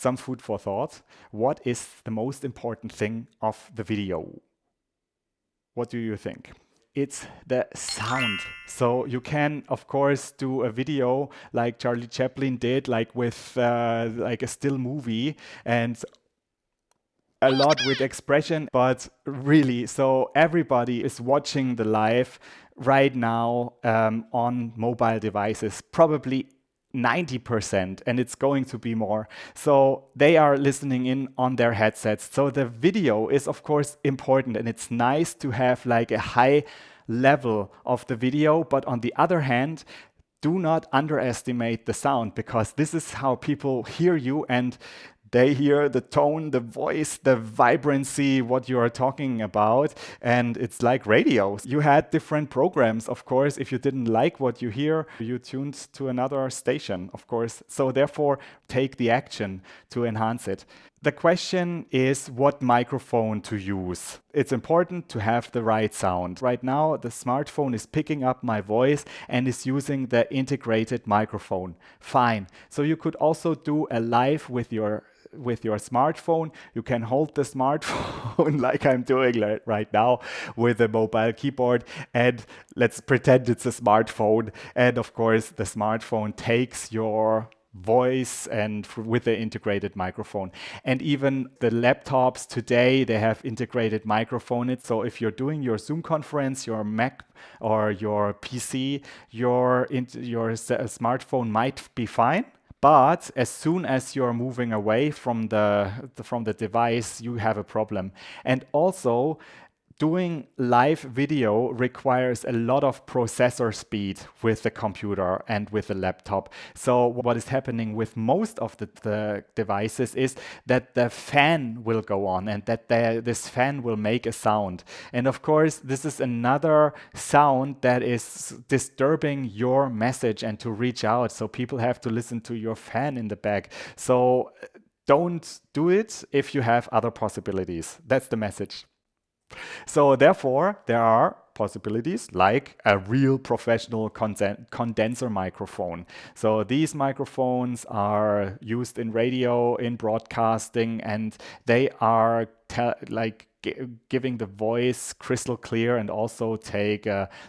some food for thought. What is the most important thing of the video? What do you think? It's the sound. So you can, of course, do a video like Charlie Chaplin did, like with like a still movie, and a lot with expression, but really, so everybody is watching the live right now on mobile devices, probably 90%, and it's going to be more. So they are listening in on their headsets. So the video is, of course, important, and it's nice to have like a high level of the video. But on the other hand, do not underestimate the sound, because this is how people hear you, and they hear the tone, the voice, the vibrancy, what you are talking about. And it's like radio. You had different programs, of course. If you didn't like what you hear, you tuned to another station, of course. So therefore, take the action to enhance it. The question is what microphone to use. It's important to have the right sound. Right now, the smartphone is picking up my voice and is using the integrated microphone. Fine. So you could also do a live with your smartphone. You can hold the smartphone like I'm doing right now with a mobile keyboard, and let's pretend it's a smartphone. And of course, the smartphone takes your voice and with the integrated microphone. And even the laptops today, they have integrated microphone. So if you're doing your Zoom conference, your Mac or your PC, your smartphone might be fine. But as soon as you're moving away from the device, you have a problem. And also, doing live video requires a lot of processor speed with the computer and with the laptop. So what is happening with most of the devices is that the fan will go on, and that this fan will make a sound. And of course, this is another sound that is disturbing your message and to reach out. So people have to listen to your fan in the back. So don't do it if you have other possibilities. That's the message. So therefore, there are possibilities like a real professional condenser microphone. So these microphones are used in radio, in broadcasting, and they are giving the voice crystal clear, and also take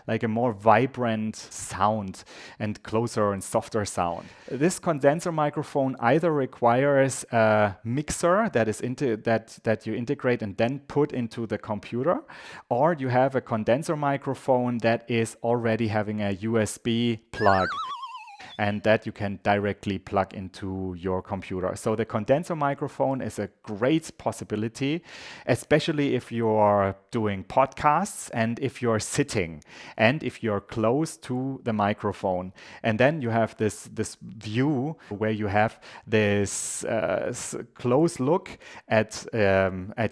like a more vibrant sound and closer and softer sound. This condenser microphone either requires a mixer that is that you integrate and then put into the computer, or you have a condenser microphone that is already having a USB plug, and that you can directly plug into your computer. So the condenser microphone is a great possibility, especially if you're doing podcasts and if you're sitting and if you're close to the microphone. And then you have this view where you have this close look at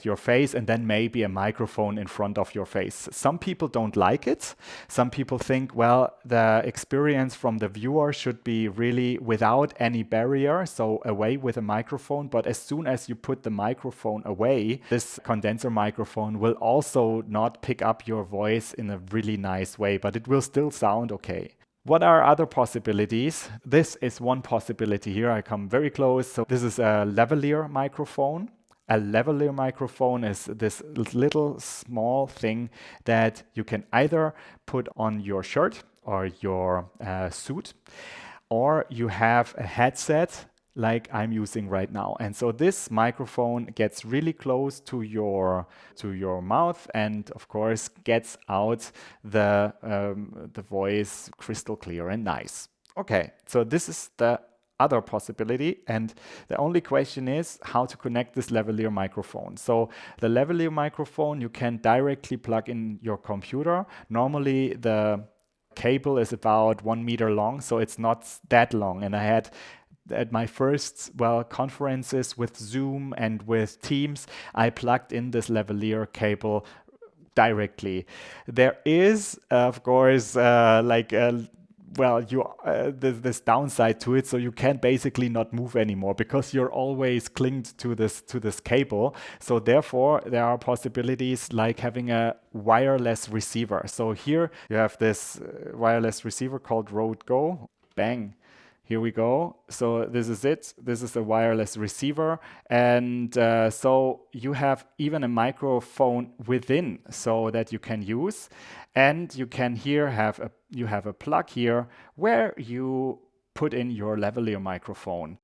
your face, and then maybe a microphone in front of your face. Some people don't like it. Some people think, well, the experience from the viewer should be really without any barrier, so away with a microphone. But as soon as you put the microphone away, this condenser microphone will also not pick up your voice in a really nice way, but it will still sound okay. What are other possibilities? This is one possibility here. I come very close. So this is a lavalier microphone. A lavalier microphone is this little small thing that you can either put on your shirt or your suit, or you have a headset like I'm using right now. And so this microphone gets really close to your mouth, and of course gets out the voice crystal clear and nice. Okay, so this is the other possibility, and the only question is how to connect this lavalier microphone. So the lavalier microphone you can directly plug in your computer. Normally the cable is about 1 meter long, so it's not that long. And I had at my first conferences with Zoom and with Teams, I plugged in this lavalier cable directly. There is, of course, this downside to it, so you can basically not move anymore because you're always clinged to this cable. So therefore, there are possibilities like having a wireless receiver. So here you have this wireless receiver called Rode Go. Bang. Here we go. So this is it. This is a wireless receiver. And so you have even a microphone within so that you can use. And you can here you have a plug here where you put in your lavalier microphone.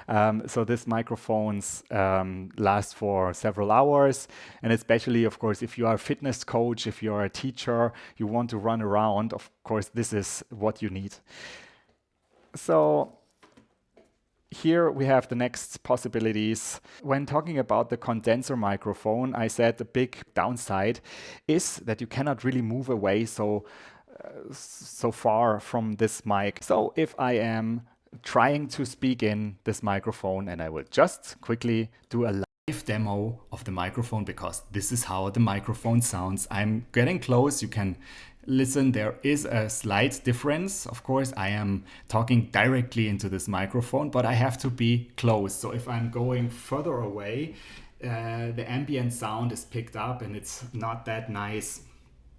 So these microphones last for several hours. And especially, of course, if you are a fitness coach, if you're a teacher, you want to run around, of course, this is what you need. So here we have the next possibilities. When talking about the condenser microphone, I said the big downside is that you cannot really move away so far from this mic. So if I am trying to speak in this microphone, and I will just quickly do a live demo of the microphone because this is how the microphone sounds. I'm getting close. You can listen. There is a slight difference. Of course, I am talking directly into this microphone, but I have to be close. So if I'm going further away, the ambient sound is picked up and it's not that nice.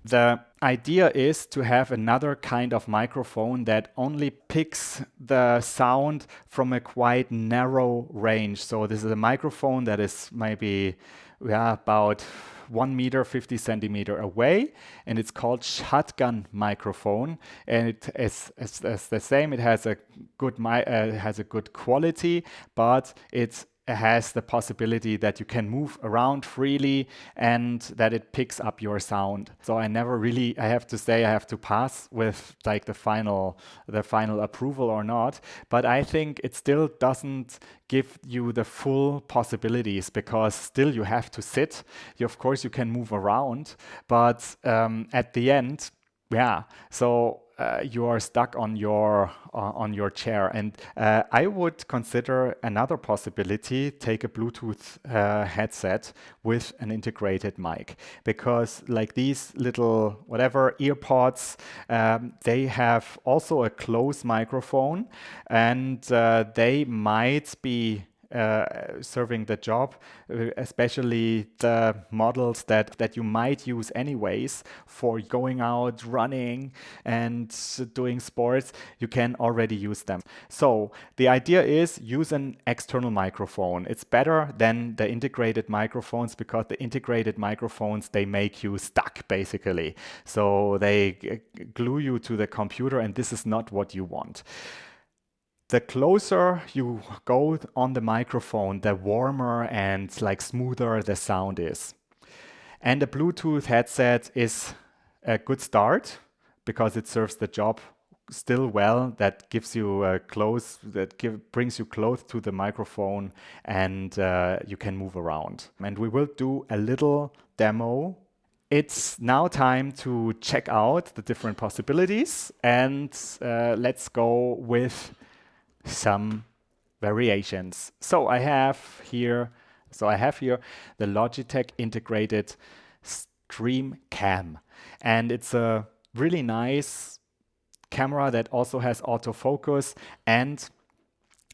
The idea is to have another kind of microphone that only picks the sound from a quite narrow range. So this is a microphone that is maybe about 1 meter 50 centimeter away, and it's called shotgun microphone, and it is the same. It has a good quality, but it has the possibility that you can move around freely and that it picks up your sound. So I have to say I have to pass with like the final approval or not, but I think it still doesn't give you the full possibilities because still you have to sit. Of course you can move around, but at the end, yeah, so you are stuck on your chair, and I would consider another possibility: take a Bluetooth headset with an integrated mic, because like these little whatever earpods, they have also a close microphone, and they might be serving the job, especially the models that you might use anyways for going out running and doing sports. You can already use them. So the idea is use an external microphone. It's better than the integrated microphones because the integrated microphones, they make you stuck basically. So they glue you to the computer, and this is not what you want. The closer you go on the microphone, the warmer and like smoother the sound is. And a Bluetooth headset is a good start because it serves the job still well. That gives you brings you close to the microphone, and you can move around. And we will do a little demo. It's now time to check out the different possibilities, and let's go with some variations. So I have here the Logitech integrated StreamCam, and it's a really nice camera that also has autofocus, and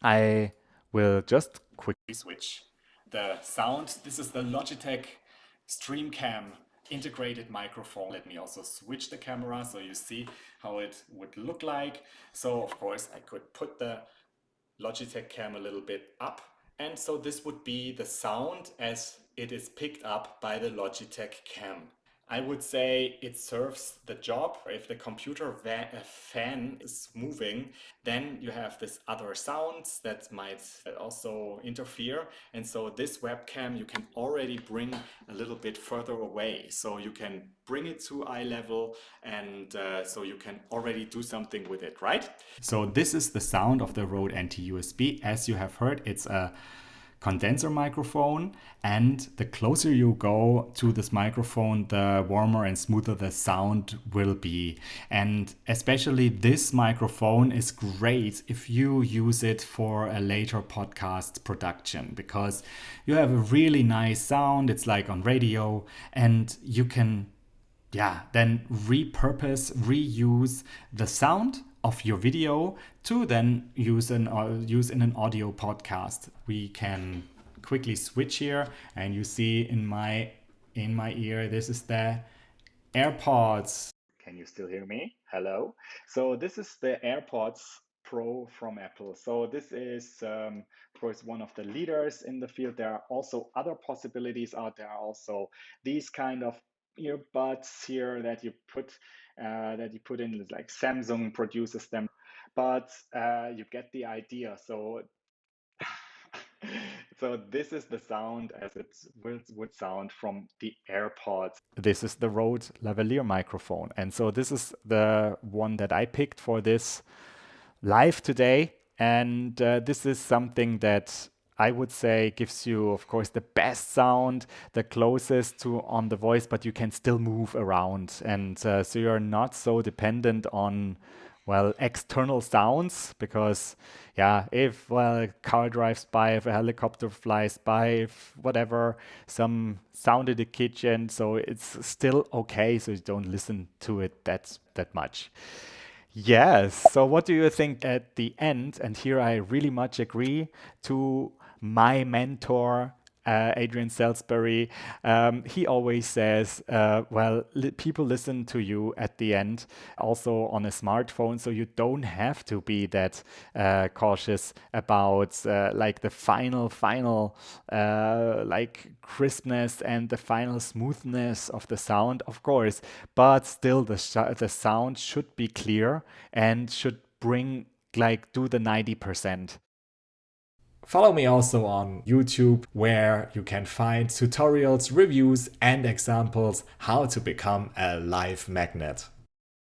I will just quickly switch the sound. This is the Logitech StreamCam integrated microphone. Let me also switch the camera so you see how it would look like. So of course I could put the Logitech cam a little bit up, and so this would be the sound as it is picked up by the Logitech cam. I would say it serves the job. If the computer fan is moving, then you have this other sounds that might also interfere. And so this webcam you can already bring a little bit further away. So you can bring it to eye level, and so you can already do something with it, right? So this is the sound of the Rode NT-USB. As you have heard, it's a condenser microphone, and the closer you go to this microphone, the warmer and smoother the sound will be. And especially this microphone is great if you use it for a later podcast production, because you have a really nice sound. It's like on radio, and you can then reuse the sound of your video to then use in an audio podcast. We can quickly switch here, and you see in my ear, this is the AirPods. Can you still hear me? Hello. So this is the AirPods Pro from Apple. So this is, of course, one of the leaders in the field. There are also other possibilities out there. Also, these kind of earbuds here that you put in, like Samsung produces them, but you get the idea. So this is the sound as it would sound from the AirPods. This is the Rode Lavalier microphone. And so this is the one that I picked for this live today. And this is something that I would say gives you, of course, the best sound, the closest to on the voice, but you can still move around. And so you're not so dependent on, well, external sounds because, yeah, if, well, a car drives by, if a helicopter flies by, if whatever, some sound in the kitchen, so it's still okay. So you don't listen to it that much. Yes. So, what do you think at the end? And here I really much agree to my mentor, Adrian Salisbury. He always says, well, people listen to you at the end, also on a smartphone. So, you don't have to be that cautious about like the final, like crispness and the final smoothness of the sound, of course. But still, the sound should be clear and should bring, like, do the 90%. Follow me also on YouTube, where you can find tutorials, reviews, and examples how to become a live magnet.